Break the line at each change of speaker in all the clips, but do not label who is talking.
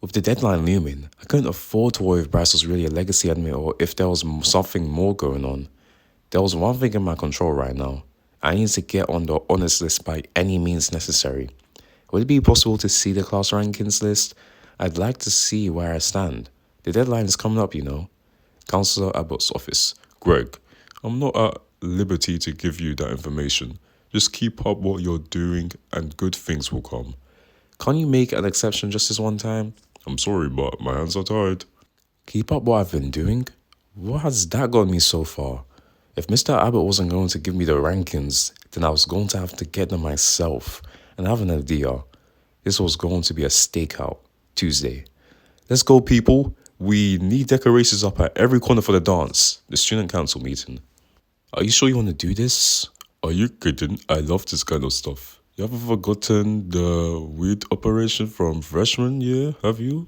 With the deadline looming, I couldn't afford to worry if Bryce was really a legacy admin or if there was something more going on. There was one thing in my control right now. I needed to get on the honors list by any means necessary. Would it be possible to see the class rankings list? I'd like to see where I stand. The deadline is coming up, you know. Counselor Abbott's office. Greg, I'm not at liberty to give you that information. Just keep up what you're doing and good things will come. Can't you make an exception just this one time? I'm sorry, but my hands are tied. Keep up what I've been doing? What has that got me so far? If Mr. Abbott wasn't going to give me the rankings, then I was going to have to get them myself. And I have an idea. This was going to be a stakeout Tuesday. Let's go, people. We need decorations up at every corner for the dance. The student council meeting. Are you sure you want to do this? Are you kidding? I love this kind of stuff. You haven't forgotten the weed operation from freshman year, have you?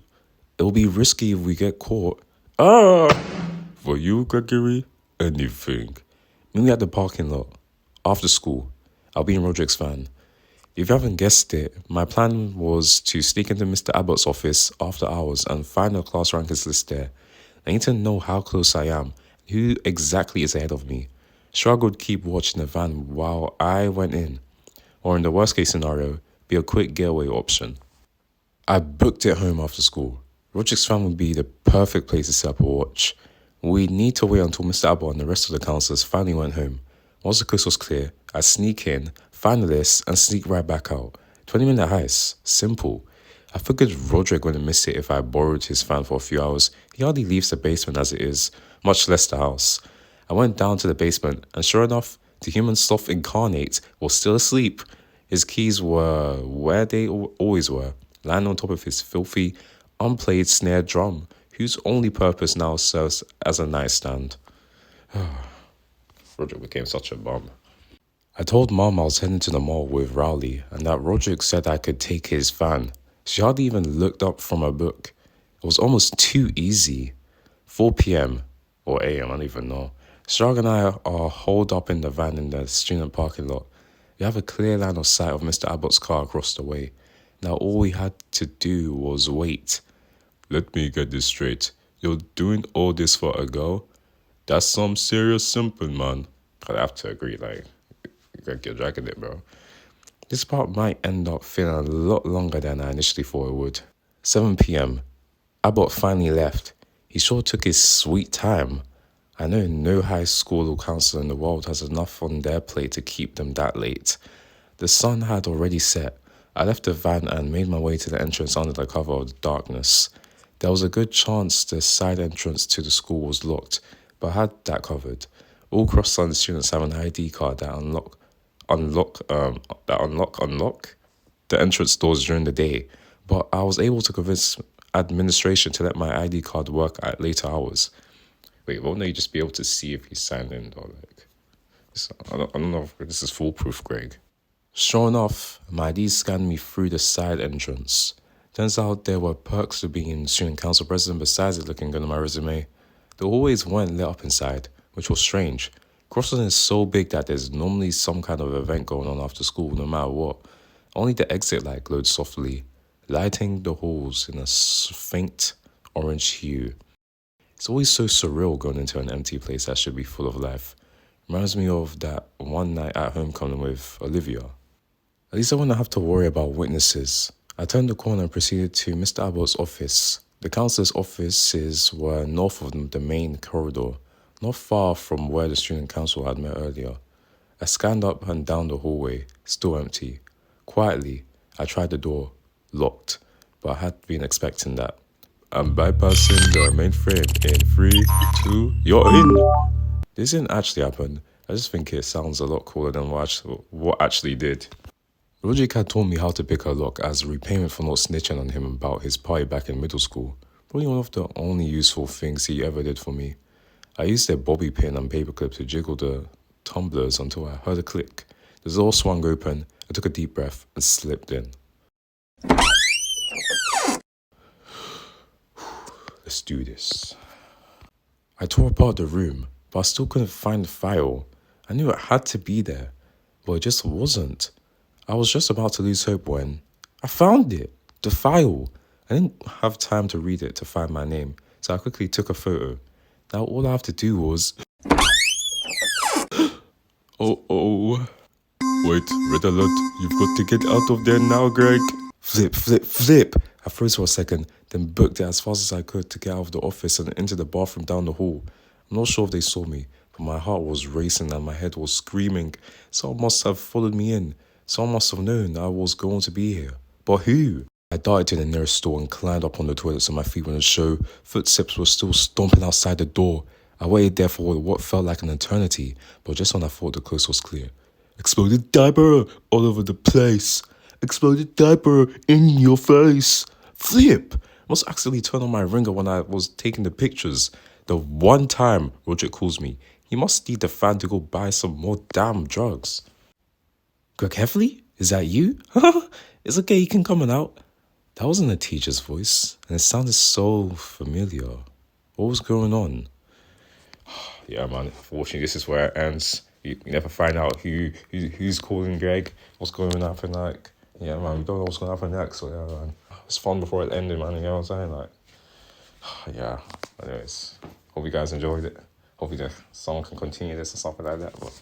It'll be risky if we get caught. Ah! For you, Gregory, anything. Meet me at the parking lot. After school. I'll be in Roderick's van. If you haven't guessed it, my plan was to sneak into Mr. Abbott's office after hours and find the class rankings list there. I need to know how close I am, who exactly is ahead of me. Shrug would keep watching the van while I went in. Or in the worst case scenario, be a quick getaway option. I booked it home after school. Roderick's van would be the perfect place to set up a watch. We'd need to wait until Mr. Abbott and the rest of the counsellors finally went home. Once the coast was clear, I'd sneak in, find the list, and sneak right back out. 20-minute heist. Simple. I figured Roderick wouldn't miss it if I borrowed his van for a few hours. He hardly leaves the basement as it is, much less the house. I went down to the basement, and sure enough, the human sloth incarnate was still asleep. His keys were where they always were, lying on top of his filthy, unplayed snare drum, whose only purpose now serves as a nightstand. Roderick became such a bum. I told Mom I was heading to the mall with Rowley and that Roderick said I could take his van. She hardly even looked up from her book. It was almost too easy. 4 p.m. or a.m., I don't even know. Shrug and I are holed up in the van in the student parking lot. We have a clear line of sight of Mr. Abbott's car across the way. Now all we had to do was wait. Let me get this straight. You're doing all this for a girl? That's some serious simping, man. I have to agree, you're dragging it, bro. This part might end up feeling a lot longer than I initially thought it would. 7 p.m. Abbott finally left. He sure took his sweet time. I know no high school or counsellor in the world has enough on their plate to keep them that late. The sun had already set. I left the van and made my way to the entrance under the cover of the darkness. There was a good chance the side entrance to the school was locked, but I had that covered. All cross-line students have an ID card that unlock the entrance doors during the day, but I was able to convince administration to let my ID card work at later hours. Wait, won't they just be able to see if he's signed in or I don't know if this is foolproof, Greg. Sure enough, my ID scanned me through the side entrance. Turns out there were perks to being student council president besides it looking good on my resume. The hallways weren't lit up inside, which was strange. Crossland is so big that there's normally some kind of event going on after school no matter what. Only the exit light glowed softly, lighting the halls in a faint orange hue. It's always so surreal going into an empty place that should be full of life. Reminds me of that one night at homecoming with Olivia. At least I wouldn't have to worry about witnesses. I turned the corner and proceeded to Mr. Abbott's office. The councillor's offices were north of the main corridor, not far from where the student council had met earlier. I scanned up and down the hallway, still empty. Quietly, I tried the door, locked, but I had been expecting that. I'm bypassing the mainframe in 3, 2, you're in! This didn't actually happen. I just think it sounds a lot cooler than what actually did. Roderick had taught me how to pick a lock as repayment for not snitching on him about his party back in middle school. Probably one of the only useful things he ever did for me. I used a bobby pin and paperclip to jiggle the tumblers until I heard a click. The door swung open, I took a deep breath and slipped in. Let's do this. I tore apart the room, but I still couldn't find the file. I knew it had to be there, but it just wasn't. I was just about to lose hope when I found it, the file. I didn't have time to read it to find my name, so I quickly took a photo. Now all I have to do was... Oh. Wait, red alert, you've got to get out of there now, Greg. Flip. I froze for a second, then booked it as fast as I could to get out of the office and into the bathroom down the hall. I'm not sure if they saw me, but my heart was racing and my head was screaming. Someone must have followed me in. Someone must have known I was going to be here. But who? I darted to the nearest store and climbed up on the toilet so my feet wouldn't show. Footsteps were still stomping outside the door. I waited there for what felt like an eternity, but just when I thought the coast was clear. Exploded diaper all over the place. Exploded diaper in your face. Flip! Must accidentally turn on my ringer when I was taking the pictures. The one time Roger calls me, he must need the fan to go buy some more damn drugs. Greg Heffley? Is that you? It's okay, you can come on out. That wasn't a teacher's voice, and it sounded so familiar. What was going on? Yeah, man, unfortunately, this is where it ends. You never find out who's calling Greg, what's going to happen, like, yeah, man, we don't know what's going to happen next, so yeah, man. It's fun before it ended, man, you know what I'm saying, like, yeah, anyways, hope you guys enjoyed it. Hope someone can continue this or something like that, but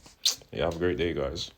yeah, have a great day, guys.